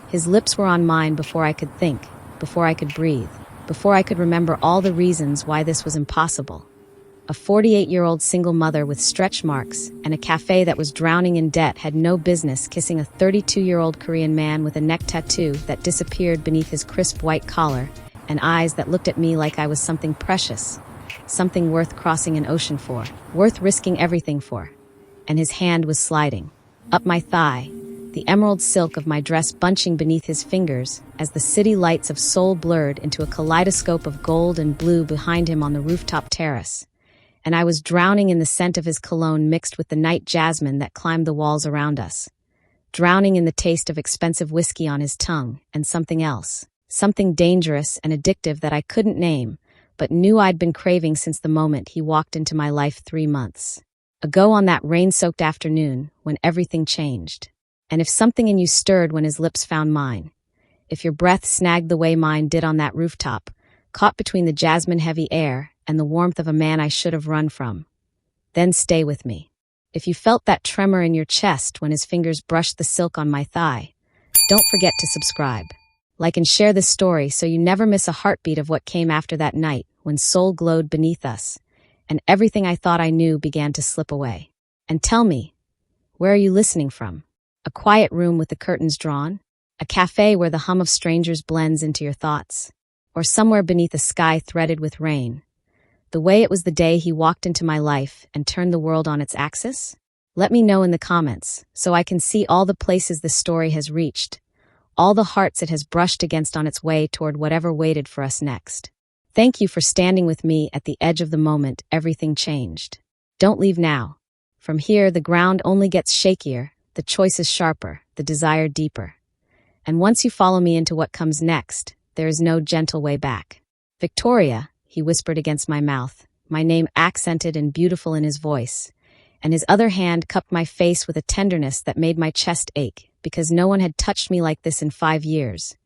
His lips were on mine before I could think, before I could breathe, before I could remember all the reasons why this was impossible. A 48-year-old single mother with stretch marks and a cafe that was drowning in debt had no business kissing a 32-year-old Korean man with a neck tattoo that disappeared beneath his crisp white collar and eyes that looked at me like I was something precious, something worth crossing an ocean for, worth risking everything for. And his hand was sliding up my thigh, the emerald silk of my dress bunching beneath his fingers as the city lights of Seoul blurred into a kaleidoscope of gold and blue behind him on the rooftop terrace. And I was drowning in the scent of his cologne mixed with the night jasmine that climbed the walls around us, drowning in the taste of expensive whiskey on his tongue and something else, something dangerous and addictive that I couldn't name, but knew I'd been craving since the moment he walked into my life 3 months ago on that rain-soaked afternoon when everything changed. And if something in you stirred when his lips found mine, if your breath snagged the way mine did on that rooftop, caught between the jasmine-heavy air and the warmth of a man I should have run from, then stay with me. If you felt that tremor in your chest when his fingers brushed the silk on my thigh, don't forget to subscribe, like and share this story so you never miss a heartbeat of what came after that night when Seoul glowed beneath us, and everything I thought I knew began to slip away. And tell me, where are you listening from? A quiet room with the curtains drawn? A cafe where the hum of strangers blends into your thoughts? Or somewhere beneath a sky threaded with rain? The way it was the day he walked into my life and turned the world on its axis? Let me know in the comments so I can see all the places this story has reached, all the hearts it has brushed against on its way toward whatever waited for us next. Thank you for standing with me at the edge of the moment everything changed. Don't leave now. From here, the ground only gets shakier, the choices sharper, the desire deeper. And once you follow me into what comes next, there is no gentle way back. Victoria, he whispered against my mouth, my name accented and beautiful in his voice, and his other hand cupped my face with a tenderness that made my chest ache, because no one had touched me like this in 5 years.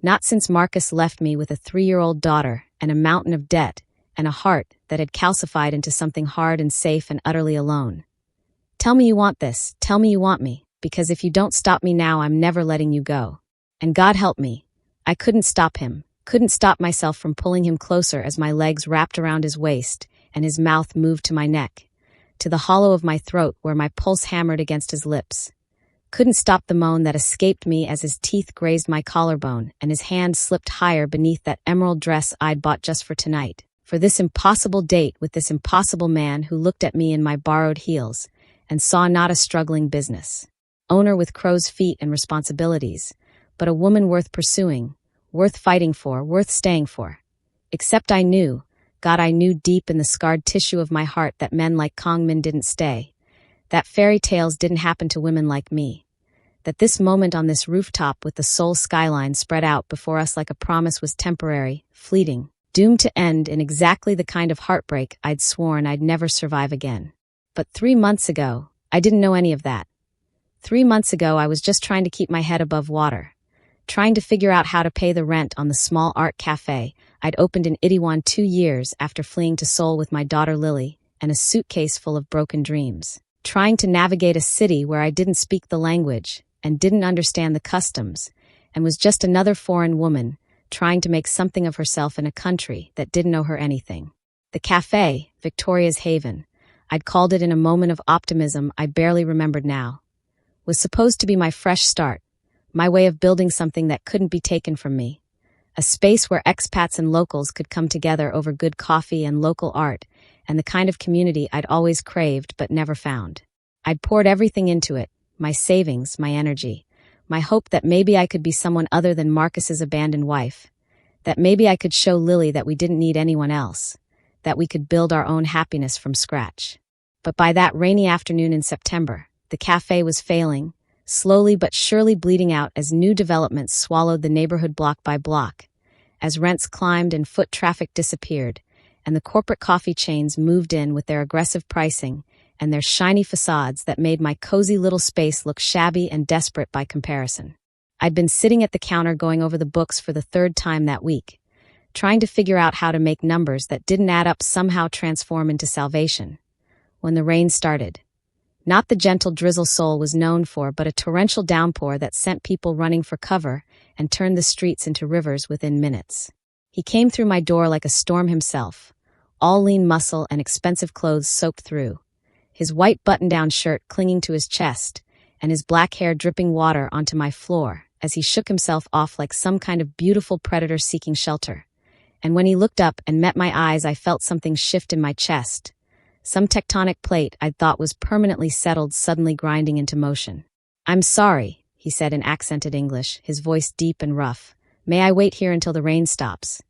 Not since Marcus left me with a 3-year-old daughter and a mountain of debt and a heart that had calcified into something hard and safe and utterly alone. Tell me you want this, tell me you want me, because if you don't stop me now, I'm never letting you go. And God help me, I couldn't stop him. Couldn't stop myself from pulling him closer as my legs wrapped around his waist and his mouth moved to my neck, to the hollow of my throat where my pulse hammered against his lips. Couldn't stop the moan that escaped me as his teeth grazed my collarbone and his hand slipped higher beneath that emerald dress I'd bought just for tonight, for this impossible date with this impossible man who looked at me in my borrowed heels and saw not a struggling business owner with crow's feet and responsibilities, but a woman worth pursuing, worth fighting for, worth staying for. Except I knew, God, I knew deep in the scarred tissue of my heart that men like Kongmin didn't stay, that fairy tales didn't happen to women like me, that this moment on this rooftop with the Seoul skyline spread out before us like a promise was temporary, fleeting, doomed to end in exactly the kind of heartbreak I'd sworn I'd never survive again. But 3 months ago, I didn't know any of that. 3 months ago, I was just trying to keep my head above water, trying to figure out how to pay the rent on the small art cafe I'd opened in Itaewon 2 years after fleeing to Seoul with my daughter Lily and a suitcase full of broken dreams. Trying to navigate a city where I didn't speak the language and didn't understand the customs and was just another foreign woman trying to make something of herself in a country that didn't know her anything. The cafe, Victoria's Haven, I'd called it in a moment of optimism I barely remembered now, was supposed to be my fresh start, my way of building something that couldn't be taken from me. A space where expats and locals could come together over good coffee and local art, and the kind of community I'd always craved but never found. I'd poured everything into it, my savings, my energy, my hope that maybe I could be someone other than Marcus's abandoned wife, that maybe I could show Lily that we didn't need anyone else, that we could build our own happiness from scratch. But by that rainy afternoon in September, the cafe was failing, slowly but surely bleeding out as new developments swallowed the neighborhood block by block, as rents climbed and foot traffic disappeared, and the corporate coffee chains moved in with their aggressive pricing and their shiny facades that made my cozy little space look shabby and desperate by comparison. I'd been sitting at the counter going over the books for the 3rd time that week, trying to figure out how to make numbers that didn't add up somehow transform into salvation, when the rain started. Not the gentle drizzle Seoul was known for, but a torrential downpour that sent people running for cover and turned the streets into rivers within minutes. He came through my door like a storm himself, all lean muscle and expensive clothes soaked through, his white button-down shirt clinging to his chest, and his black hair dripping water onto my floor as he shook himself off like some kind of beautiful predator seeking shelter. And when he looked up and met my eyes, I felt something shift in my chest. Some tectonic plate I'd thought was permanently settled suddenly grinding into motion. "I'm sorry," he said in accented English, his voice deep and rough. "May I wait here until the rain stops?"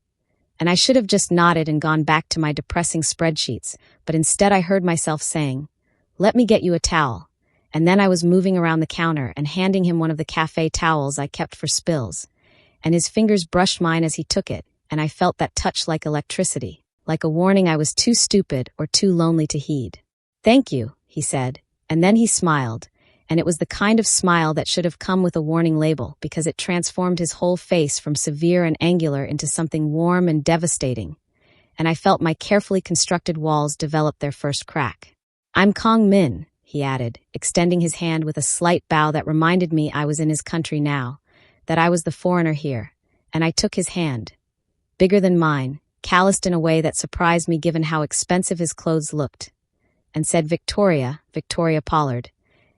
And I should have just nodded and gone back to my depressing spreadsheets, but instead I heard myself saying, "Let me get you a towel." And then I was moving around the counter and handing him one of the cafe towels I kept for spills. And his fingers brushed mine as he took it, and I felt that touch like electricity, like a warning I was too stupid or too lonely to heed. "Thank you," he said, and then he smiled, and it was the kind of smile that should have come with a warning label because it transformed his whole face from severe and angular into something warm and devastating, and I felt my carefully constructed walls develop their first crack. "I'm Kong Min," he added, extending his hand with a slight bow that reminded me I was in his country now, that I was the foreigner here, and I took his hand, bigger than mine, calloused in a way that surprised me given how expensive his clothes looked, and said Victoria Pollard,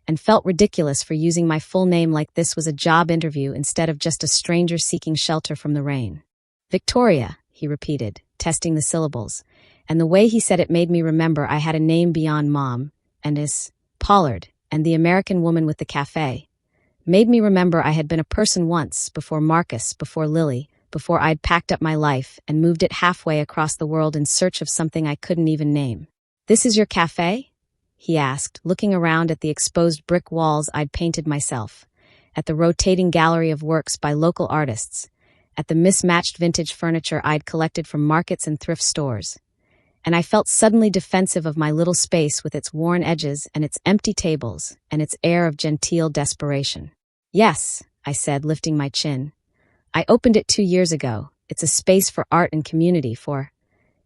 and felt ridiculous for using my full name like this was a job interview instead of just a stranger seeking shelter from the rain. "Victoria," he repeated, testing the syllables, and the way he said it made me remember I had a name beyond Mom, and Pollard, and the American woman with the cafe. Made me remember I had been a person once, before Marcus, before Lily, before I'd packed up my life and moved it halfway across the world in search of something I couldn't even name. "This is your cafe?" he asked, looking around at the exposed brick walls I'd painted myself, at the rotating gallery of works by local artists, at the mismatched vintage furniture I'd collected from markets and thrift stores. And I felt suddenly defensive of my little space with its worn edges and its empty tables and its air of genteel desperation. "Yes," I said, lifting my chin. "I opened it 2 years ago. It's a space for art and community for—"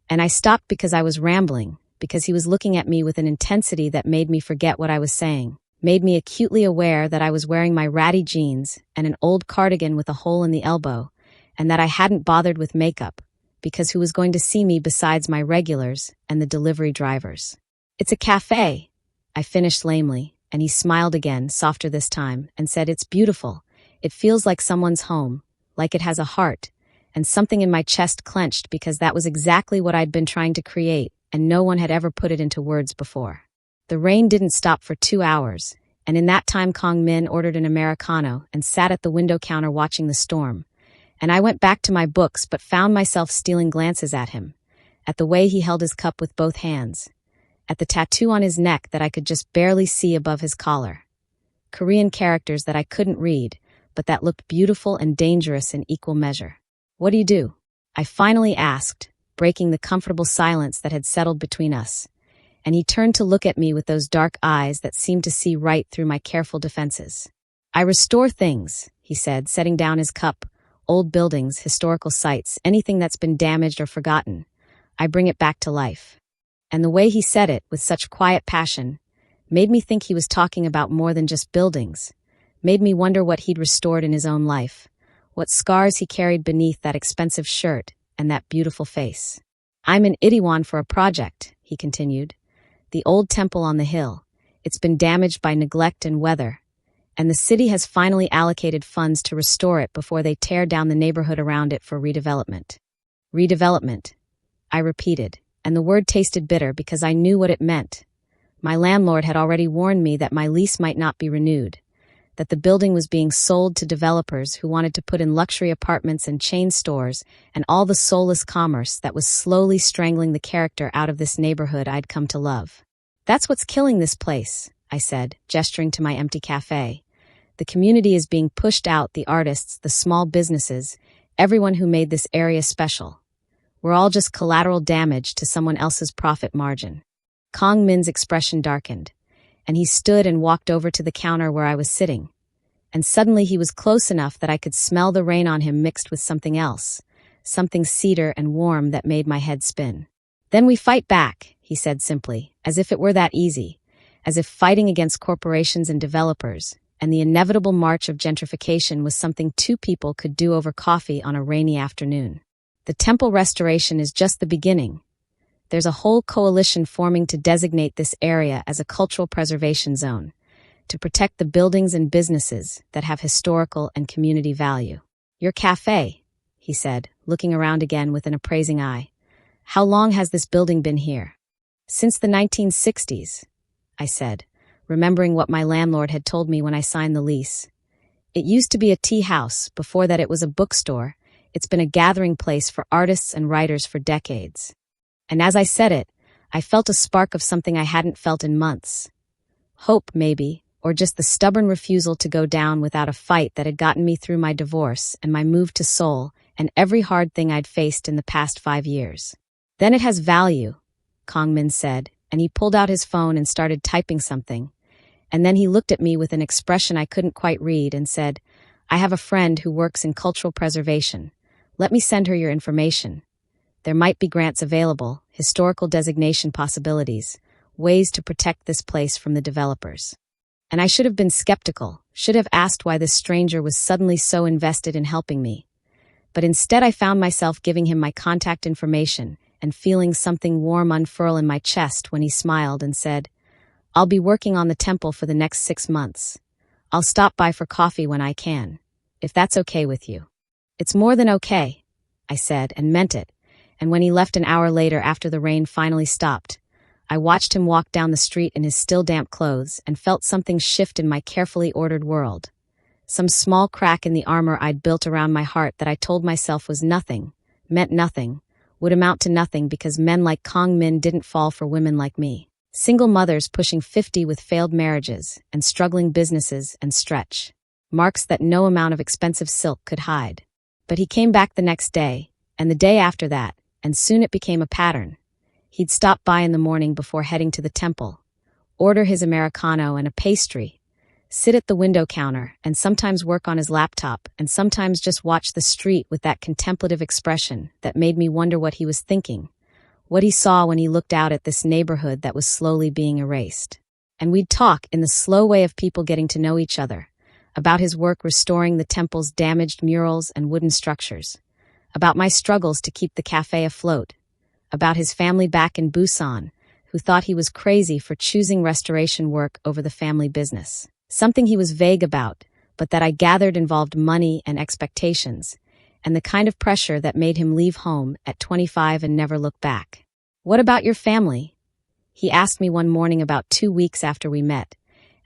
And I stopped because I was rambling, because he was looking at me with an intensity that made me forget what I was saying, made me acutely aware that I was wearing my ratty jeans and an old cardigan with a hole in the elbow, and that I hadn't bothered with makeup, because who was going to see me besides my regulars and the delivery drivers? "It's a cafe," I finished lamely, and he smiled again, softer this time, and said, "It's beautiful. It feels like someone's home, like it has a heart," and something in my chest clenched because that was exactly what I'd been trying to create, and no one had ever put it into words before. The rain didn't stop for 2 hours, and in that time Kong Min ordered an Americano and sat at the window counter watching the storm. And I went back to my books but found myself stealing glances at him, at the way he held his cup with both hands, at the tattoo on his neck that I could just barely see above his collar. Korean characters that I couldn't read, but that looked beautiful and dangerous in equal measure. "What do you do?" I finally asked, breaking the comfortable silence that had settled between us, and he turned to look at me with those dark eyes that seemed to see right through my careful defenses. "I restore things," he said, setting down his cup. "Old buildings, historical sites, anything that's been damaged or forgotten. I bring it back to life." And the way he said it, with such quiet passion, made me think he was talking about more than just buildings, made me wonder what he'd restored in his own life, what scars he carried beneath that expensive shirt and that beautiful face. "I'm in Itaewon for a project," he continued. "The old temple on the hill. It's been damaged by neglect and weather, and the city has finally allocated funds to restore it before they tear down the neighborhood around it for redevelopment." "Redevelopment," I repeated, and the word tasted bitter because I knew what it meant. My landlord had already warned me that my lease might not be renewed, that the building was being sold to developers who wanted to put in luxury apartments and chain stores and all the soulless commerce that was slowly strangling the character out of this neighborhood I'd come to love. "That's what's killing this place," I said, gesturing to my empty cafe. "The community is being pushed out, the artists, the small businesses, everyone who made this area special. We're all just collateral damage to someone else's profit margin." Kong Min's expression darkened, and he stood and walked over to the counter where I was sitting. And suddenly he was close enough that I could smell the rain on him mixed with something else, something cedar and warm that made my head spin. "Then we fight back," he said simply, as if it were that easy, as if fighting against corporations and developers, and the inevitable march of gentrification was something two people could do over coffee on a rainy afternoon. The temple restoration is just the beginning. There's a whole coalition forming to designate this area as a cultural preservation zone, to protect the buildings and businesses that have historical and community value. Your cafe, he said, looking around again with an appraising eye. How long has this building been here? Since the 1960s, I said, remembering what my landlord had told me when I signed the lease. It used to be a tea house. Before that it was a bookstore. It's been a gathering place for artists and writers for decades. And as I said it, I felt a spark of something I hadn't felt in months. Hope, maybe, or just the stubborn refusal to go down without a fight that had gotten me through my divorce and my move to Seoul and every hard thing I'd faced in the past 5 years. Then it has value, Kong Min said, and he pulled out his phone and started typing something. And then he looked at me with an expression I couldn't quite read and said, I have a friend who works in cultural preservation. Let me send her your information. There might be grants available, historical designation possibilities, ways to protect this place from the developers. And I should have been skeptical, should have asked why this stranger was suddenly so invested in helping me. But instead I found myself giving him my contact information and feeling something warm unfurl in my chest when he smiled and said, I'll be working on the temple for the next 6 months. I'll stop by for coffee when I can, if that's okay with you. It's more than okay, I said, and meant it. And when he left an hour later after the rain finally stopped, I watched him walk down the street in his still damp clothes and felt something shift in my carefully ordered world. Some small crack in the armor I'd built around my heart that I told myself was nothing, meant nothing, would amount to nothing because men like Kong Min didn't fall for women like me. Single mothers pushing 50 with failed marriages and struggling businesses and stretch. Marks that no amount of expensive silk could hide. But he came back the next day, and the day after that, and soon it became a pattern. He'd stop by in the morning before heading to the temple, order his Americano and a pastry, sit at the window counter and sometimes work on his laptop and sometimes just watch the street with that contemplative expression that made me wonder what he was thinking, what he saw when he looked out at this neighborhood that was slowly being erased. And we'd talk in the slow way of people getting to know each other, about his work restoring the temple's damaged murals and wooden structures, about my struggles to keep the cafe afloat, about his family back in Busan, who thought he was crazy for choosing restoration work over the family business. Something he was vague about, but that I gathered involved money and expectations, and the kind of pressure that made him leave home at 25 and never look back. What about your family? He asked me one morning about 2 weeks after we met,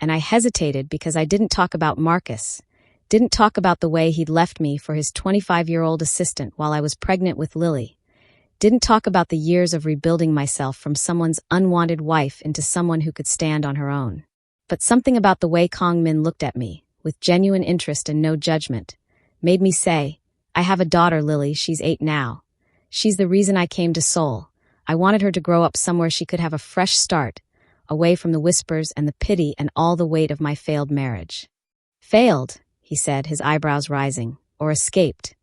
and I hesitated because I didn't talk about Marcus, didn't talk about the way he'd left me for his 25-year-old assistant while I was pregnant with Lily, didn't talk about the years of rebuilding myself from someone's unwanted wife into someone who could stand on her own. But something about the way Kong Min looked at me, with genuine interest and no judgment, made me say, I have a daughter, Lily, she's 8 now. She's the reason I came to Seoul. I wanted her to grow up somewhere she could have a fresh start, away from the whispers and the pity and all the weight of my failed marriage. Failed, he said, his eyebrows rising, or escaped.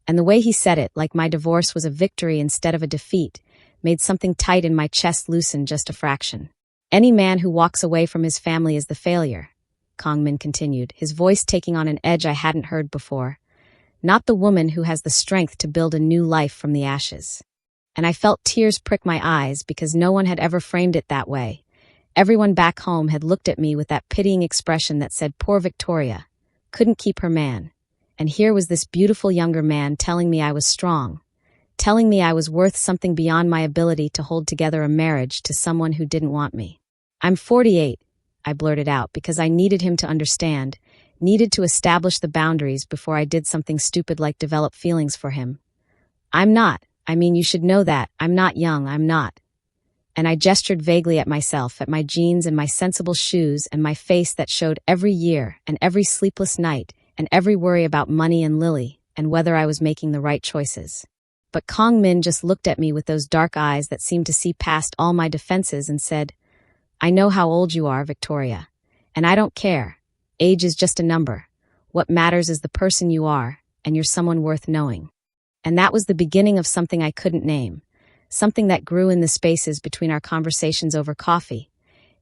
And the way he said it, like my divorce was a victory instead of a defeat, made something tight in my chest loosen just a fraction. Any man who walks away from his family is the failure, Kong Min continued, his voice taking on an edge I hadn't heard before. Not the woman who has the strength to build a new life from the ashes. And I felt tears prick my eyes because no one had ever framed it that way. Everyone back home had looked at me with that pitying expression that said, poor Victoria, couldn't keep her man. And here was this beautiful younger man telling me I was strong, telling me I was worth something beyond my ability to hold together a marriage to someone who didn't want me. I'm 48, I blurted out because I needed him to understand, needed to establish the boundaries before I did something stupid like develop feelings for him. I'm not, you should know that, I'm not young, I'm not. And I gestured vaguely at myself, at my jeans and my sensible shoes and my face that showed every year and every sleepless night and every worry about money and Lily and whether I was making the right choices. But Kong Min just looked at me with those dark eyes that seemed to see past all my defenses and said, I know how old you are, Victoria, and I don't care. Age is just a number. What matters is the person you are, and you're someone worth knowing. And that was the beginning of something I couldn't name, something that grew in the spaces between our conversations over coffee.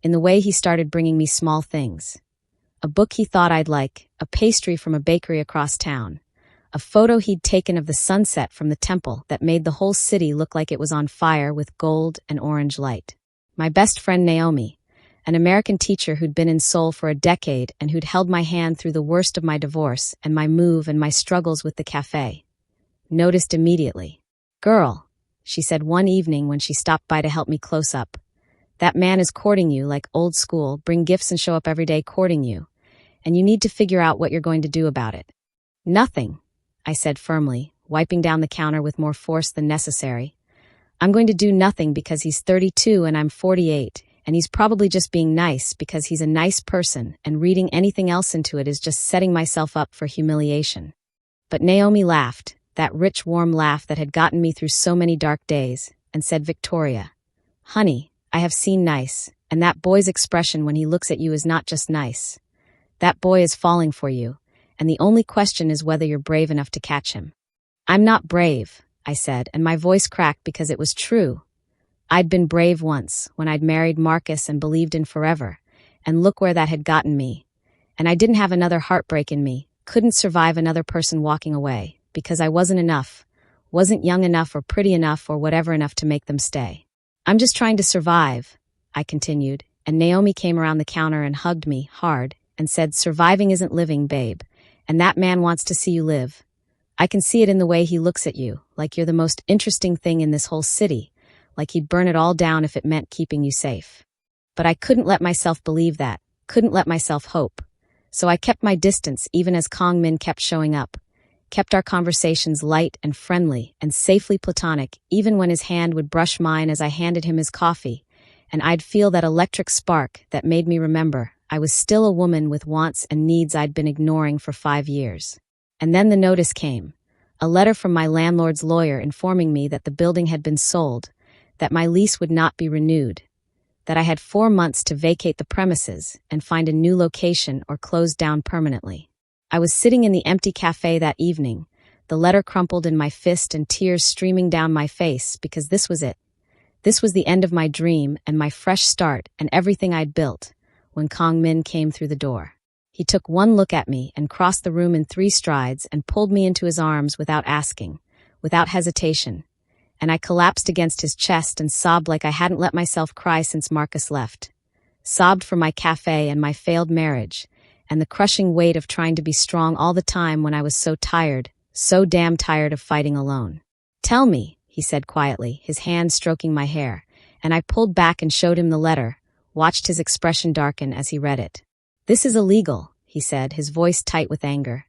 in the way he started bringing me small things. A book he thought I'd like, a pastry from a bakery across town, a photo he'd taken of the sunset from the temple that made the whole city look like it was on fire with gold and orange light. My best friend Naomi, an American teacher who'd been in Seoul for a decade and who'd held my hand through the worst of my divorce and my move and my struggles with the cafe, noticed immediately. "Girl," she said one evening when she stopped by to help me close up, "that man is courting you like old school, bring gifts and show up every day courting you, and you need to figure out what you're going to do about it." "Nothing," I said firmly, wiping down the counter with more force than necessary. "I'm going to do nothing because he's 32 and I'm 48, and he's probably just being nice because he's a nice person, and reading anything else into it is just setting myself up for humiliation." But Naomi laughed, that rich, warm laugh that had gotten me through so many dark days, and said, "Victoria, honey, I have seen nice, and that boy's expression when he looks at you is not just nice. That boy is falling for you, and the only question is whether you're brave enough to catch him." "I'm not brave," I said, and my voice cracked because it was true. I'd been brave once, when I'd married Marcus and believed in forever, and look where that had gotten me. And I didn't have another heartbreak in me, couldn't survive another person walking away, because I wasn't enough, wasn't young enough or pretty enough or whatever enough to make them stay. "I'm just trying to survive," I continued, and Naomi came around the counter and hugged me hard and said, "Surviving isn't living, babe, and that man wants to see you live. I can see it in the way he looks at you, like you're the most interesting thing in this whole city, like he'd burn it all down if it meant keeping you safe." But I couldn't let myself believe that, couldn't let myself hope. So I kept my distance even as Kong Min kept showing up, kept our conversations light and friendly and safely platonic even when his hand would brush mine as I handed him his coffee, and I'd feel that electric spark that made me remember I was still a woman with wants and needs I'd been ignoring for 5 years. And then the notice came, a letter from my landlord's lawyer informing me that the building had been sold, that my lease would not be renewed, that I had 4 months to vacate the premises and find a new location or close down permanently. I was sitting in the empty cafe that evening, the letter crumpled in my fist and tears streaming down my face because this was it. This was the end of my dream and my fresh start and everything I'd built, when Kong Min came through the door. He took one look at me and crossed the room in 3 strides and pulled me into his arms without asking, without hesitation, and I collapsed against his chest and sobbed like I hadn't let myself cry since Marcus left. Sobbed for my cafe and my failed marriage, and the crushing weight of trying to be strong all the time when I was so tired, so damn tired of fighting alone. "Tell me," he said quietly, his hand stroking my hair, and I pulled back and showed him the letter, watched his expression darken as he read it. "This is illegal," he said, his voice tight with anger.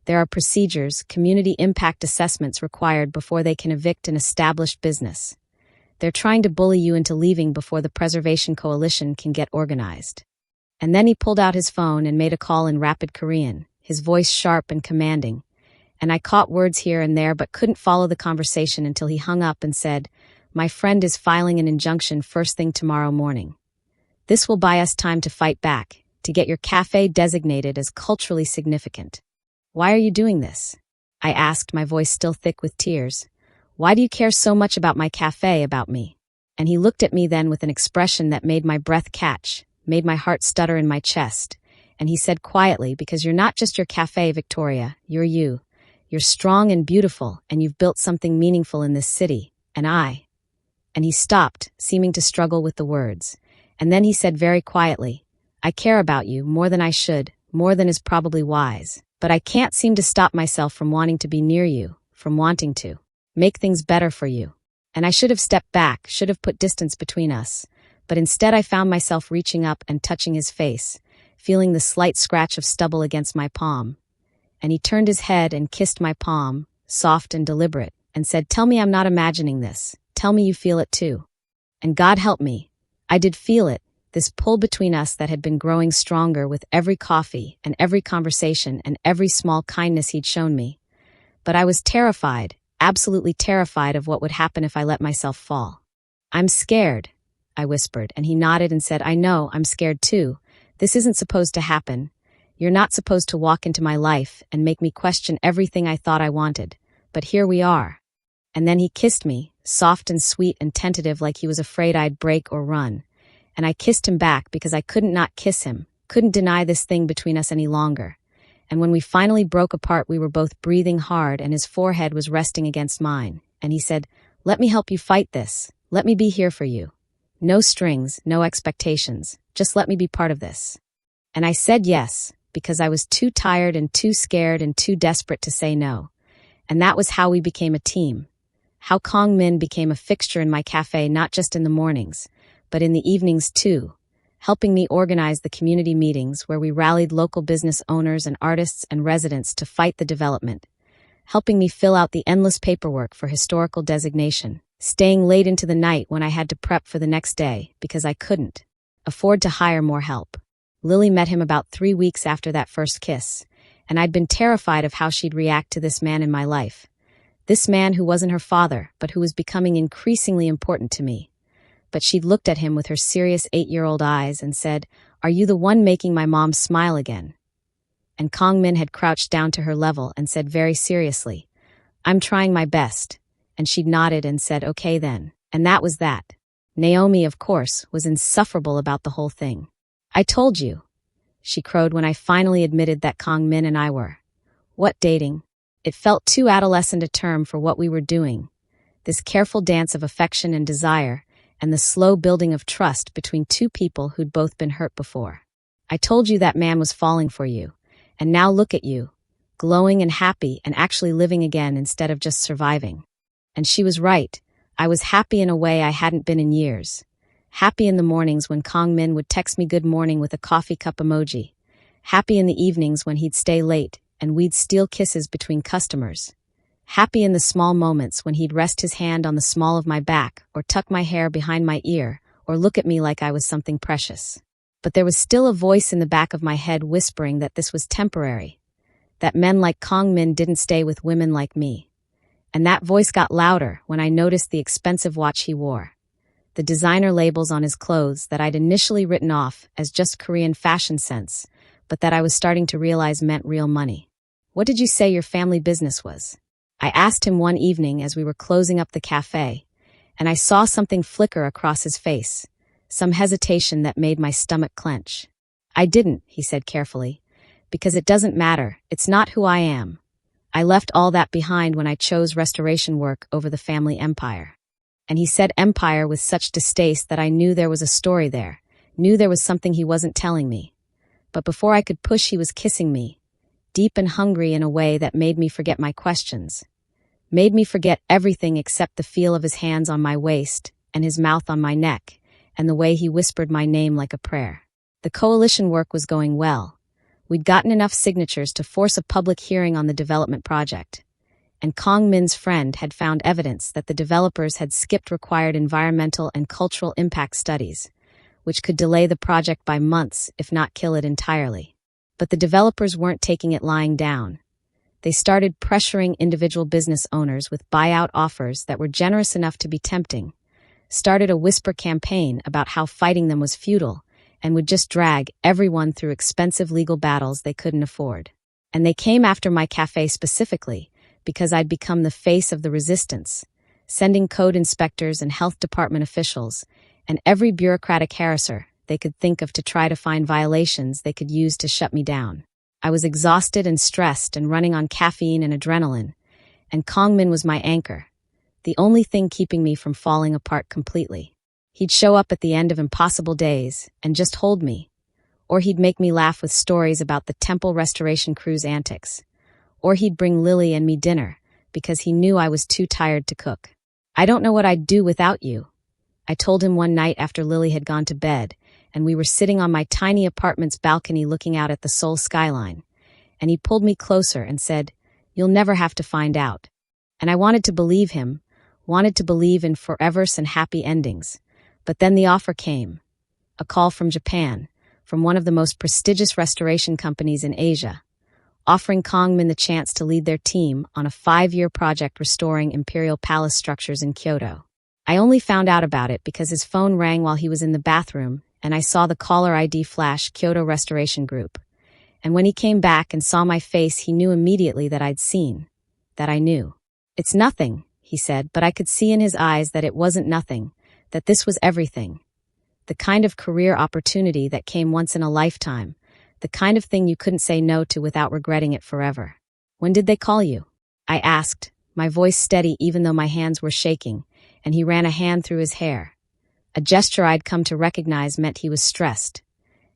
"There are procedures, community impact assessments required before they can evict an established business. They're trying to bully you into leaving before the Preservation Coalition can get organized." And then he pulled out his phone and made a call in rapid Korean, his voice sharp and commanding, and I caught words here and there but couldn't follow the conversation until he hung up and said, "My friend is filing an injunction first thing tomorrow morning. This will buy us time to fight back, to get your cafe designated as culturally significant." "Why are you doing this?" I asked, my voice still thick with tears. "Why do you care so much about my cafe, about me?" And he looked at me then with an expression that made my breath catch, made my heart stutter in my chest, and he said quietly, "Because you're not just your cafe, Victoria, you're you. You're strong and beautiful, and you've built something meaningful in this city, and I." And he stopped, seeming to struggle with the words, and then he said very quietly, "I care about you more than I should, more than is probably wise, but I can't seem to stop myself from wanting to be near you, from wanting to make things better for you. And I should have stepped back, should have put distance between us, but instead I found myself reaching up and touching his face, feeling the slight scratch of stubble against my palm. And he turned his head and kissed my palm, soft and deliberate, and said, "Tell me I'm not imagining this. Tell me you feel it too." And God help me, I did feel it, this pull between us that had been growing stronger with every coffee and every conversation and every small kindness he'd shown me. But I was terrified, absolutely terrified of what would happen if I let myself fall. "I'm scared," I whispered, and he nodded and said, "I know, I'm scared too. This isn't supposed to happen. You're not supposed to walk into my life and make me question everything I thought I wanted. But here we are." And then he kissed me, soft and sweet and tentative like he was afraid I'd break or run. and I kissed him back because I couldn't not kiss him, couldn't deny this thing between us any longer. And when we finally broke apart, we were both breathing hard and his forehead was resting against mine. And he said, "Let me help you fight this. Let me be here for you. No strings, no expectations. Just let me be part of this." And I said yes, because I was too tired and too scared and too desperate to say no. And that was how we became a team. How Kong Min became a fixture in my cafe, not just in the mornings, but in the evenings too, helping me organize the community meetings where we rallied local business owners and artists and residents to fight the development, helping me fill out the endless paperwork for historical designation, staying late into the night when I had to prep for the next day because I couldn't afford to hire more help. Lily met him about 3 weeks after that first kiss, and I'd been terrified of how she'd react to this man in my life. This man who wasn't her father, but who was becoming increasingly important to me. But she'd looked at him with her serious 8-year-old eyes and said, "Are you the one making my mom smile again?" And Kong Min had crouched down to her level and said very seriously, "I'm trying my best." And she'd nodded and said, "Okay then." And that was that. Naomi, of course, was insufferable about the whole thing. "I told you," she crowed when I finally admitted that Kong Min and I were. What dating? It felt too adolescent a term for what we were doing. This careful dance of affection and desire, and the slow building of trust between two people who'd both been hurt before. "I told you that man was falling for you, and now look at you, glowing and happy and actually living again instead of just surviving." And she was right. I was happy in a way I hadn't been in years. Happy in the mornings when Kong Min would text me good morning with a coffee cup emoji. Happy in the evenings when he'd stay late and we'd steal kisses between customers. Happy in the small moments when he'd rest his hand on the small of my back or tuck my hair behind my ear or look at me like I was something precious. But there was still a voice in the back of my head whispering that this was temporary, that men like Kong Min didn't stay with women like me. And that voice got louder when I noticed the expensive watch he wore, the designer labels on his clothes that I'd initially written off as just Korean fashion sense, but that I was starting to realize meant real money. "What did you say your family business was?" I asked him one evening as we were closing up the cafe, and I saw something flicker across his face, some hesitation that made my stomach clench. "I didn't," he said carefully, "because it doesn't matter. It's not who I am. I left all that behind when I chose restoration work over the family empire." And he said empire with such distaste that I knew there was a story there, knew there was something he wasn't telling me. But before I could push, he was kissing me, deep and hungry in a way that made me forget my questions, made me forget everything except the feel of his hands on my waist and his mouth on my neck, and the way he whispered my name like a prayer. The coalition work was going well. We'd gotten enough signatures to force a public hearing on the development project, and Kong Min's friend had found evidence that the developers had skipped required environmental and cultural impact studies, which could delay the project by months, if not kill it entirely. But the developers weren't taking it lying down. They started pressuring individual business owners with buyout offers that were generous enough to be tempting, started a whisper campaign about how fighting them was futile, and would just drag everyone through expensive legal battles they couldn't afford. And they came after my cafe specifically, because I'd become the face of the resistance, sending code inspectors and health department officials, and every bureaucratic harasser they could think of to try to find violations they could use to shut me down. I was exhausted and stressed and running on caffeine and adrenaline, and Kong Min was my anchor, the only thing keeping me from falling apart completely. He'd show up at the end of impossible days and just hold me, or he'd make me laugh with stories about the temple restoration crew's antics, or he'd bring Lily and me dinner because he knew I was too tired to cook. "I don't know what I'd do without you," I told him one night after Lily had gone to bed, and we were sitting on my tiny apartment's balcony looking out at the Seoul skyline, and he pulled me closer and said, "You'll never have to find out." And I wanted to believe him, wanted to believe in forevers and happy endings. But then the offer came, a call from Japan, from one of the most prestigious restoration companies in Asia, offering Kong Min the chance to lead their team on a 5-year project restoring imperial palace structures in Kyoto. I only found out about it because his phone rang while he was in the bathroom, and I saw the caller ID flash Kyoto Restoration Group. And when he came back and saw my face, he knew immediately that I'd seen, that I knew. "It's nothing," he said, but I could see in his eyes that it wasn't nothing, that this was everything. The kind of career opportunity that came once in a lifetime. The kind of thing you couldn't say no to without regretting it forever. When did they call you? I asked, my voice steady even though my hands were shaking, and he ran a hand through his hair. A gesture I'd come to recognize meant he was stressed,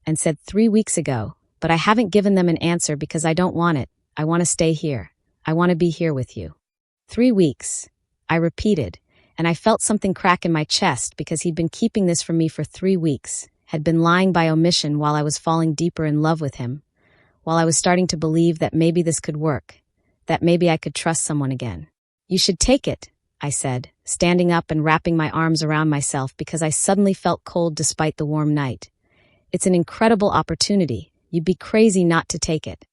and said 3 weeks ago, but I haven't given them an answer because I don't want it. I want to stay here. I want to be here with you. 3 weeks, I repeated, and I felt something crack in my chest because he'd been keeping this from me for 3 weeks, had been lying by omission while I was falling deeper in love with him, while I was starting to believe that maybe this could work, that maybe I could trust someone again. You should take it, I said, standing up and wrapping my arms around myself because I suddenly felt cold despite the warm night. It's an incredible opportunity. You'd be crazy not to take it.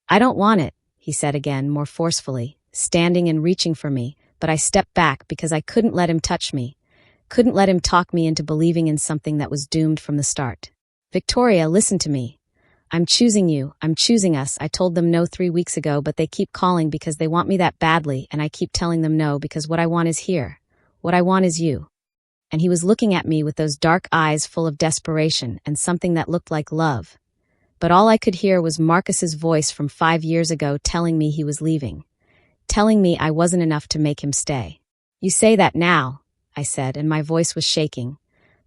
I don't want it, he said again, more forcefully, standing and reaching for me, but I stepped back because I couldn't let him touch me, couldn't let him talk me into believing in something that was doomed from the start. Victoria, listen to me. I'm choosing you, I'm choosing us. I told them no 3 weeks ago, but they keep calling because they want me that badly, and I keep telling them no because what I want is here. What I want is you. And he was looking at me with those dark eyes full of desperation and something that looked like love. But all I could hear was Marcus's voice from 5 years ago telling me he was leaving, telling me I wasn't enough to make him stay. You say that now, I said, and my voice was shaking.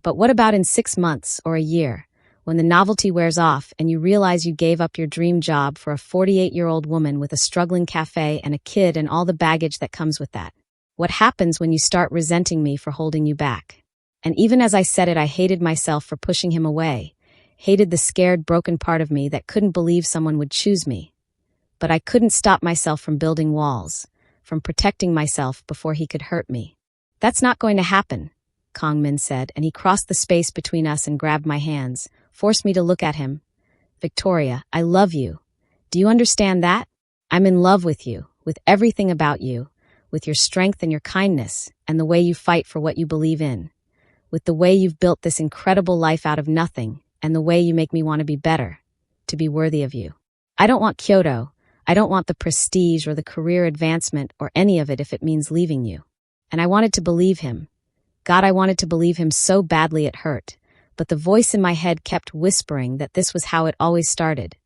But what about in 6 months or a year, when the novelty wears off and you realize you gave up your dream job for a 48-year-old woman with a struggling cafe and a kid and all the baggage that comes with that? What happens when you start resenting me for holding you back? And even as I said it, I hated myself for pushing him away, hated the scared, broken part of me that couldn't believe someone would choose me. But I couldn't stop myself from building walls, from protecting myself before he could hurt me. That's not going to happen, Kong Min said, and he crossed the space between us and grabbed my hands, forced me to look at him. Victoria, I love you. Do you understand that? I'm in love with you, with everything about you, with your strength and your kindness, and the way you fight for what you believe in, with the way you've built this incredible life out of nothing, and the way you make me want to be better, to be worthy of you. I don't want Kyoto. I don't want the prestige or the career advancement or any of it if it means leaving you. And I wanted to believe him. God, I wanted to believe him so badly it hurt. But the voice in my head kept whispering that this was how it always started,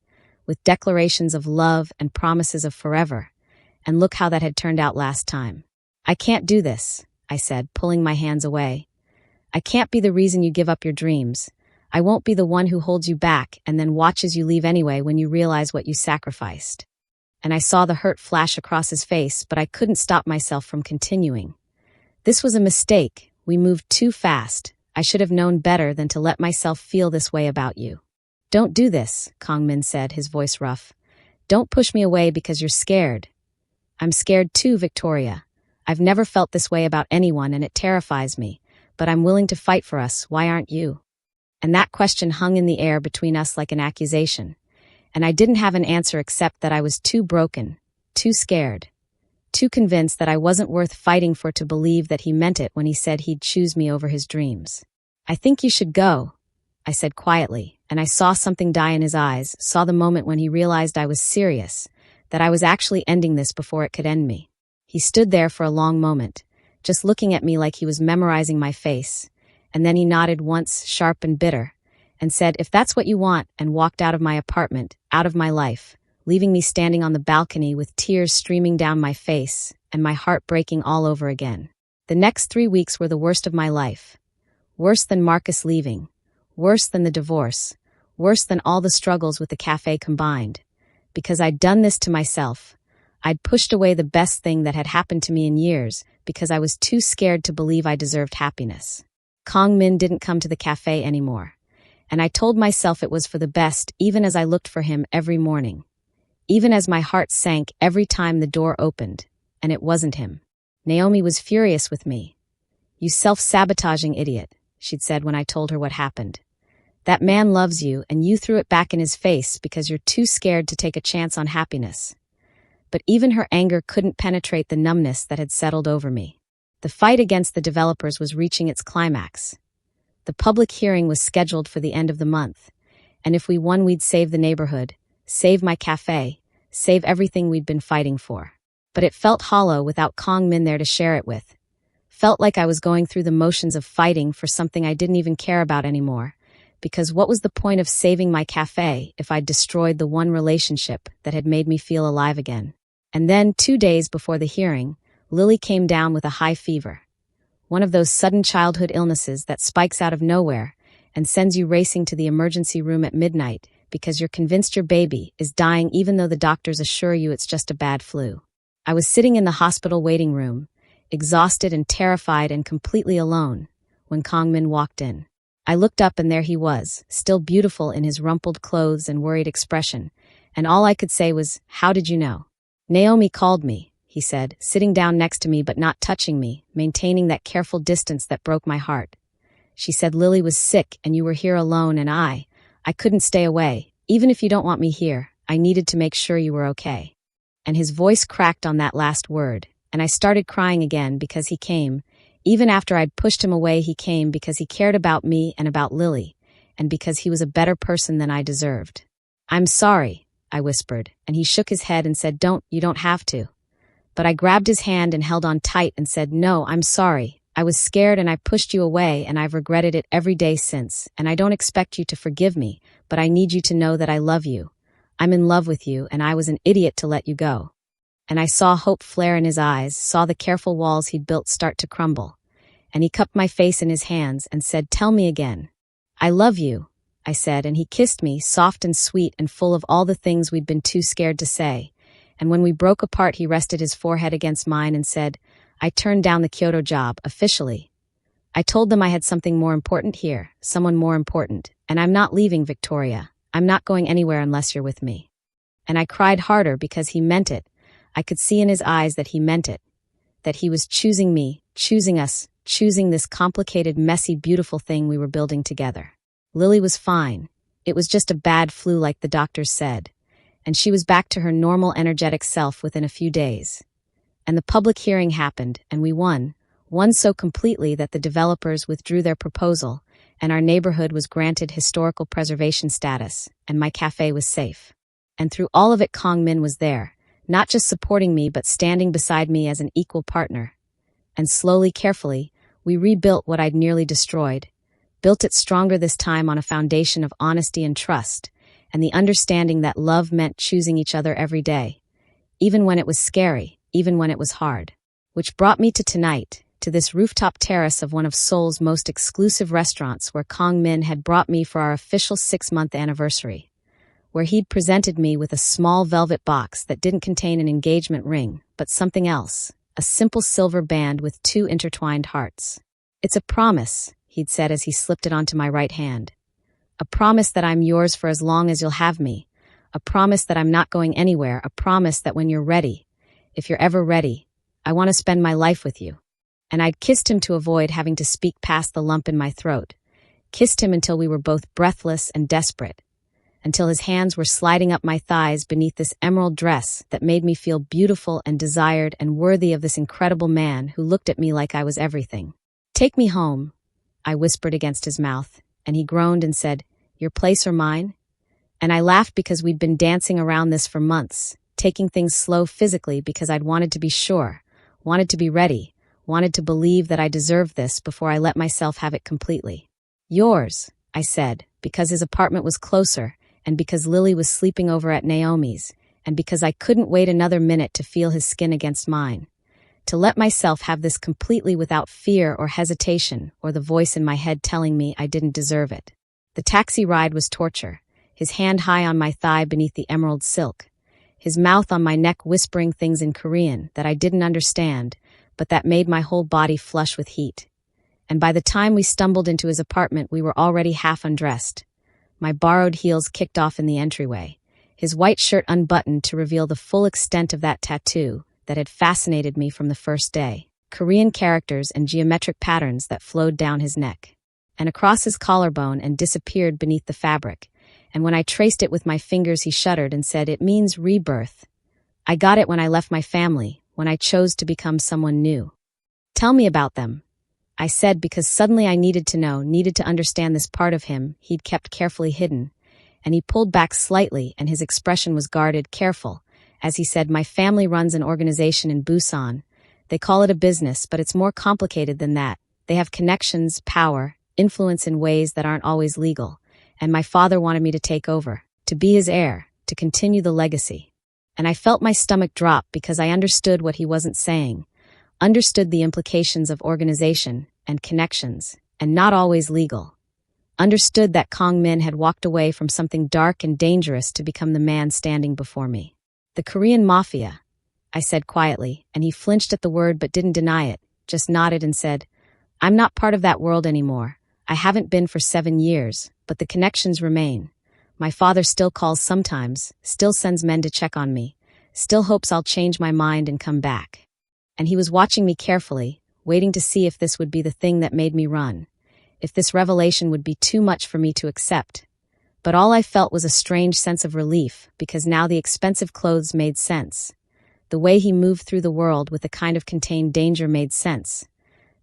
with declarations of love and promises of forever. And look how that had turned out last time. I can't do this, I said, pulling my hands away. I can't be the reason you give up your dreams. I won't be the one who holds you back and then watches you leave anyway when you realize what you sacrificed. And I saw the hurt flash across his face, but I couldn't stop myself from continuing. This was a mistake. We moved too fast. I should have known better than to let myself feel this way about you. Don't do this, Kong Min said, his voice rough. Don't push me away because you're scared. I'm scared too, Victoria. I've never felt this way about anyone and it terrifies me, but I'm willing to fight for us. Why aren't you? And that question hung in the air between us like an accusation. And I didn't have an answer except that I was too broken, too scared, too convinced that I wasn't worth fighting for to believe that he meant it when he said he'd choose me over his dreams. I think you should go, I said quietly, and I saw something die in his eyes, saw the moment when he realized I was serious, that I was actually ending this before it could end me. He stood there for a long moment, just looking at me like he was memorizing my face, and then he nodded once, sharp and bitter, and said, if that's what you want, and walked out of my apartment, out of my life, leaving me standing on the balcony with tears streaming down my face and my heart breaking all over again. The next 3 weeks were the worst of my life. Worse than Marcus leaving, worse than the divorce, worse than all the struggles with the cafe combined. Because I'd done this to myself. I'd pushed away the best thing that had happened to me in years because I was too scared to believe I deserved happiness. Kong Min didn't come to the cafe anymore. And I told myself it was for the best even as I looked for him every morning. Even as my heart sank every time the door opened, and it wasn't him. Naomi was furious with me. You self-sabotaging idiot, she'd said when I told her what happened. That man loves you, and you threw it back in his face because you're too scared to take a chance on happiness. But even her anger couldn't penetrate the numbness that had settled over me. The fight against the developers was reaching its climax. The public hearing was scheduled for the end of the month, and if we won, we'd save the neighborhood, save my cafe, save everything we'd been fighting for. But it felt hollow without Kong Min there to share it with. Felt like I was going through the motions of fighting for something I didn't even care about anymore. Because what was the point of saving my cafe if I'd destroyed the one relationship that had made me feel alive again? And then, 2 days before the hearing, Lily came down with a high fever. One of those sudden childhood illnesses that spikes out of nowhere and sends you racing to the emergency room at midnight because you're convinced your baby is dying even though the doctors assure you it's just a bad flu. I was sitting in the hospital waiting room, exhausted and terrified and completely alone, when Kongmin walked in. I looked up and there he was, still beautiful in his rumpled clothes and worried expression, and all I could say was, "How did you know?" "Naomi called me," he said, sitting down next to me but not touching me, maintaining that careful distance that broke my heart. "She said Lily was sick and you were here alone and I couldn't stay away. Even if you don't want me here, I needed to make sure you were okay." And his voice cracked on that last word, and I started crying again because he came. Even after I'd pushed him away, he came because he cared about me and about Lily, and because he was a better person than I deserved. "I'm sorry," I whispered, and he shook his head and said, You don't have to." But I grabbed his hand and held on tight and said, "No, I'm sorry. I was scared and I pushed you away and I've regretted it every day since, and I don't expect you to forgive me, but I need you to know that I love you. I'm in love with you and I was an idiot to let you go." And I saw hope flare in his eyes, saw the careful walls he'd built start to crumble. And he cupped my face in his hands and said, "Tell me again." "I love you," I said, and he kissed me, soft and sweet and full of all the things we'd been too scared to say. And when we broke apart, he rested his forehead against mine and said, "I turned down the Kyoto job, officially. I told them I had something more important here, someone more important, and I'm not leaving Victoria. I'm not going anywhere unless you're with me." And I cried harder because he meant it. I could see in his eyes that he meant it, that he was choosing me, choosing us, choosing this complicated, messy, beautiful thing we were building together. Lily was fine. It was just a bad flu like the doctors said. And she was back to her normal, energetic self within a few days. And the public hearing happened, and we won so completely that the developers withdrew their proposal, and our neighborhood was granted historical preservation status, and my cafe was safe. And through all of it, Kongmin was there, not just supporting me but standing beside me as an equal partner. And slowly, carefully, we rebuilt what I'd nearly destroyed, built it stronger this time on a foundation of honesty and trust, and the understanding that love meant choosing each other every day, even when it was scary, even when it was hard. Which brought me to tonight, to this rooftop terrace of one of Seoul's most exclusive restaurants where Kongmin had brought me for our official 6-month anniversary, where he'd presented me with a small velvet box that didn't contain an engagement ring, but something else. A simple silver band with 2 intertwined hearts. "It's a promise," he'd said as he slipped it onto my right hand. "A promise that I'm yours for as long as you'll have me. A promise that I'm not going anywhere. A promise that when you're ready, if you're ever ready, I want to spend my life with you." And I'd kissed him to avoid having to speak past the lump in my throat. Kissed him until we were both breathless and desperate. Until his hands were sliding up my thighs beneath this emerald dress that made me feel beautiful and desired and worthy of this incredible man who looked at me like I was everything. "Take me home," I whispered against his mouth, and he groaned and said, "Your place or mine?" And I laughed because we'd been dancing around this for months, taking things slow physically because I'd wanted to be sure, wanted to be ready, wanted to believe that I deserved this before I let myself have it completely. "Yours," I said, because his apartment was closer, and because Lily was sleeping over at Naomi's, and because I couldn't wait another minute to feel his skin against mine. To let myself have this completely without fear or hesitation, or the voice in my head telling me I didn't deserve it. The taxi ride was torture, his hand high on my thigh beneath the emerald silk, his mouth on my neck whispering things in Korean that I didn't understand, but that made my whole body flush with heat. And by the time we stumbled into his apartment, we were already half undressed. My borrowed heels kicked off in the entryway, his white shirt unbuttoned to reveal the full extent of that tattoo that had fascinated me from the first day, Korean characters and geometric patterns that flowed down his neck and across his collarbone and disappeared beneath the fabric. And when I traced it with my fingers, he shuddered and said, "It means rebirth. I got it when I left my family, when I chose to become someone new." "Tell me about them," I said, because suddenly I needed to know, needed to understand this part of him he'd kept carefully hidden. And he pulled back slightly, and his expression was guarded, careful, as he said, "My family runs an organization in Busan They call it a business, but it's more complicated than that. They have connections, power, influence in ways that aren't always legal. And my father wanted me to take over, to be his heir, to continue the legacy. And I felt my stomach drop because I understood what he wasn't saying, understood the implications of organization and connections, and not always legal. Understood that Kong Min had walked away from something dark and dangerous to become the man standing before me. The Korean Mafia, I said quietly, and he flinched at the word but didn't deny it, just nodded and said, I'm not part of that world anymore. I haven't been for 7 years, but the connections remain. My father still calls sometimes, still sends men to check on me, still hopes I'll change my mind and come back. And he was watching me carefully, waiting to see if this would be the thing that made me run, if this revelation would be too much for me to accept. But all I felt was a strange sense of relief, because now the expensive clothes made sense. The way he moved through the world with a kind of contained danger made sense.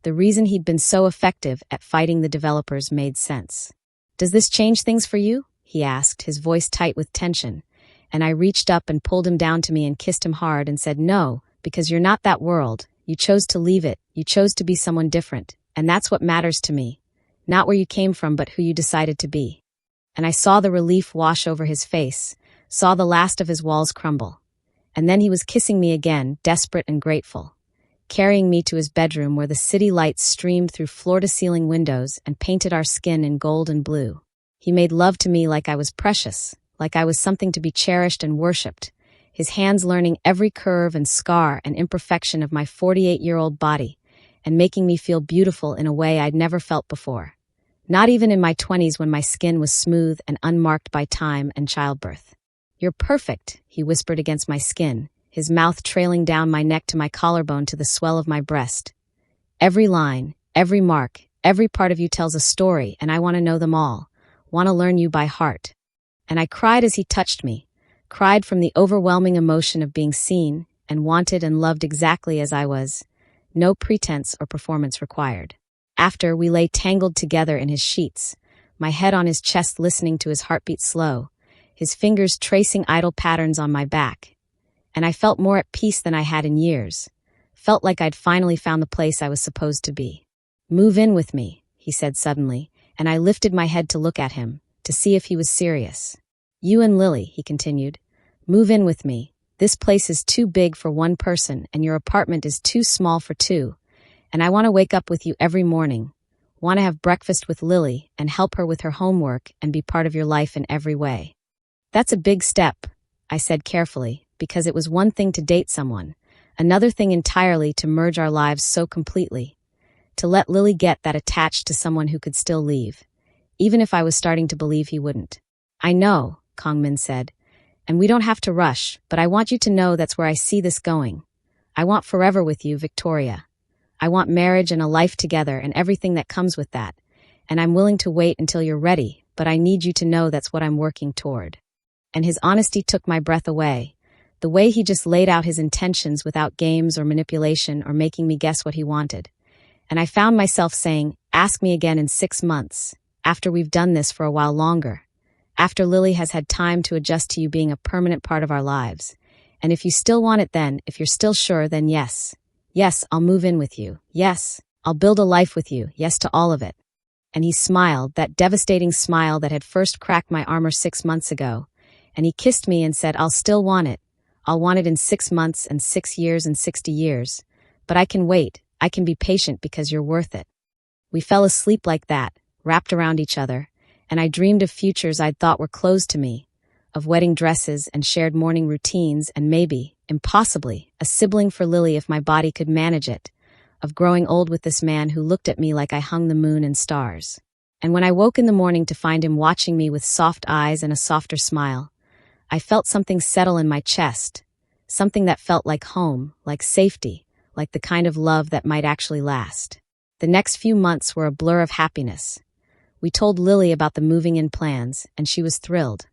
The reason he'd been so effective at fighting the developers made sense. Does this change things for you? He asked, his voice tight with tension. And I reached up and pulled him down to me and kissed him hard and said, no, because you're not that world. You chose to leave it. You chose to be someone different. And that's what matters to me. Not where you came from, but who you decided to be. And I saw the relief wash over his face, saw the last of his walls crumble. And then he was kissing me again, desperate and grateful, carrying me to his bedroom where the city lights streamed through floor-to-ceiling windows and painted our skin in gold and blue. He made love to me like I was precious, like I was something to be cherished and worshipped, his hands learning every curve and scar and imperfection of my 48-year-old body, and making me feel beautiful in a way I'd never felt before. Not even in my 20s when my skin was smooth and unmarked by time and childbirth. You're perfect, he whispered against my skin, his mouth trailing down my neck to my collarbone to the swell of my breast. Every line, every mark, every part of you tells a story, and I want to know them all, want to learn you by heart. And I cried as he touched me, cried from the overwhelming emotion of being seen and wanted and loved exactly as I was, no pretense or performance required. After, we lay tangled together in his sheets, my head on his chest listening to his heartbeat slow, his fingers tracing idle patterns on my back. And I felt more at peace than I had in years, felt like I'd finally found the place I was supposed to be. Move in with me, he said suddenly, and I lifted my head to look at him, to see if he was serious. You and Lily, he continued, move in with me. This place is too big for one person, and your apartment is too small for two. And I want to wake up with you every morning, want to have breakfast with Lily and help her with her homework and be part of your life in every way. That's a big step, I said carefully, because it was one thing to date someone, another thing entirely to merge our lives so completely, to let Lily get that attached to someone who could still leave, even if I was starting to believe he wouldn't. I know, Kong Min said, and we don't have to rush, but I want you to know that's where I see this going. I want forever with you, Victoria. I want marriage and a life together and everything that comes with that, and I'm willing to wait until you're ready, but I need you to know that's what I'm working toward. And his honesty took my breath away, the way he just laid out his intentions without games or manipulation or making me guess what he wanted. And I found myself saying, ask me again in 6 months, after we've done this for a while longer, after Lily has had time to adjust to you being a permanent part of our lives. And if you still want it then, if you're still sure, then yes. Yes, I'll move in with you. Yes, I'll build a life with you. Yes to all of it. And he smiled, that devastating smile that had first cracked my armor 6 months ago. And he kissed me and said, I'll still want it. I'll want it in 6 months and 6 years and 60 years. But I can wait. I can be patient because you're worth it. We fell asleep like that, wrapped around each other. And I dreamed of futures I'd thought were closed to me, of wedding dresses and shared morning routines and maybe, impossibly, a sibling for Lily if my body could manage it, of growing old with this man who looked at me like I hung the moon and stars. And when I woke in the morning to find him watching me with soft eyes and a softer smile, I felt something settle in my chest, something that felt like home, like safety, like the kind of love that might actually last. The next few months were a blur of happiness. We told Lily about the moving-in plans, and she was thrilled.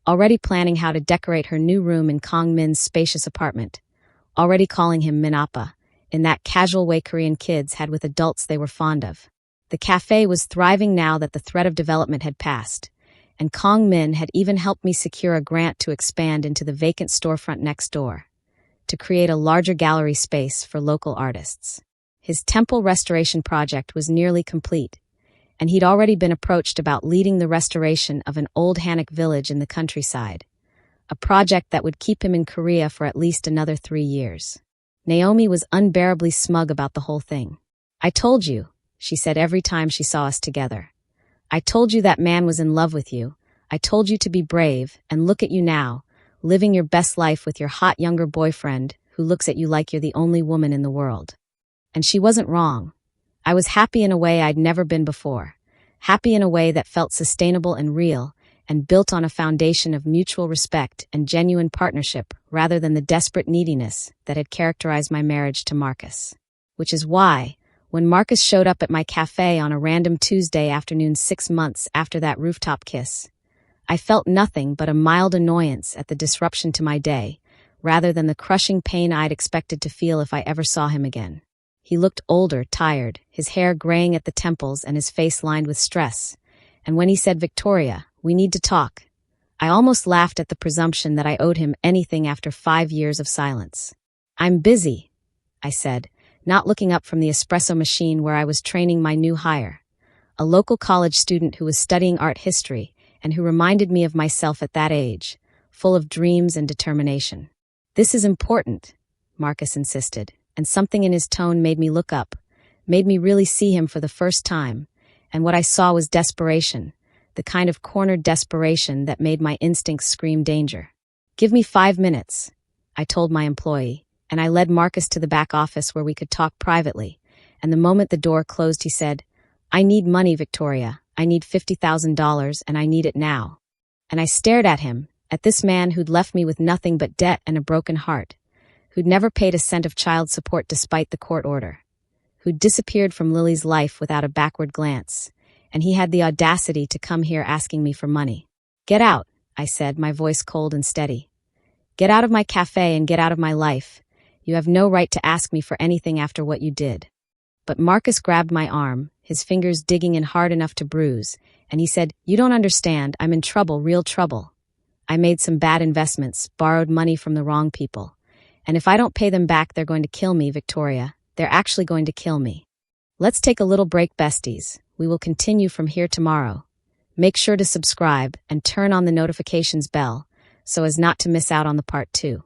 Already planning how to decorate her new room in Kong Min's spacious apartment. Already calling him Min Appa, in that casual way Korean kids had with adults they were fond of. The cafe was thriving now that the threat of development had passed, and Kong Min had even helped me secure a grant to expand into the vacant storefront next door. to create a larger gallery space for local artists. His temple restoration project was nearly complete, and he'd already been approached about leading the restoration of an old Hanok village in the countryside, a project that would keep him in Korea for at least another 3 years. Naomi was unbearably smug about the whole thing. "I told you," she said every time she saw us together. "I told you that man was in love with you. I told you to be brave, and look at you now, living your best life with your hot younger boyfriend who looks at you like you're the only woman in the world." And she wasn't wrong. I was happy in a way I'd never been before. Happy in a way that felt sustainable and real, and built on a foundation of mutual respect and genuine partnership rather than the desperate neediness that had characterized my marriage to Marcus. Which is why, when Marcus showed up at my cafe on a random Tuesday afternoon 6 months after that rooftop kiss, I felt nothing but a mild annoyance at the disruption to my day, rather than the crushing pain I'd expected to feel if I ever saw him again. He looked older, tired, his hair graying at the temples and his face lined with stress. And when he said, "Victoria, we need to talk," I almost laughed at the presumption that I owed him anything after 5 years of silence. "I'm busy," I said, not looking up from the espresso machine where I was training my new hire, a local college student who was studying art history and who reminded me of myself at that age, full of dreams and determination. "This is important," Marcus insisted, and something in his tone made me look up, made me really see him for the first time, and what I saw was desperation, the kind of cornered desperation that made my instincts scream danger. "Give me 5 minutes," I told my employee, and I led Marcus to the back office where we could talk privately, and the moment the door closed he said, "I need money, Victoria. I need $50,000 and I need it now." And I stared at him, at this man who'd left me with nothing but debt and a broken heart, who'd never paid a cent of child support despite the court order, who'd disappeared from Lily's life without a backward glance, and he had the audacity to come here asking me for money. "Get out," I said, my voice cold and steady. "Get out of my cafe and get out of my life. You have no right to ask me for anything after what you did." But Marcus grabbed my arm, his fingers digging in hard enough to bruise, and he said, "You don't understand. I'm in trouble, real trouble. I made some bad investments, borrowed money from the wrong people. And if I don't pay them back, they're going to kill me, Victoria. They're actually going to kill me. Let's take a little break, besties. We will continue from here tomorrow. Make sure to subscribe and turn on the notifications bell so as not to miss out on the part 2.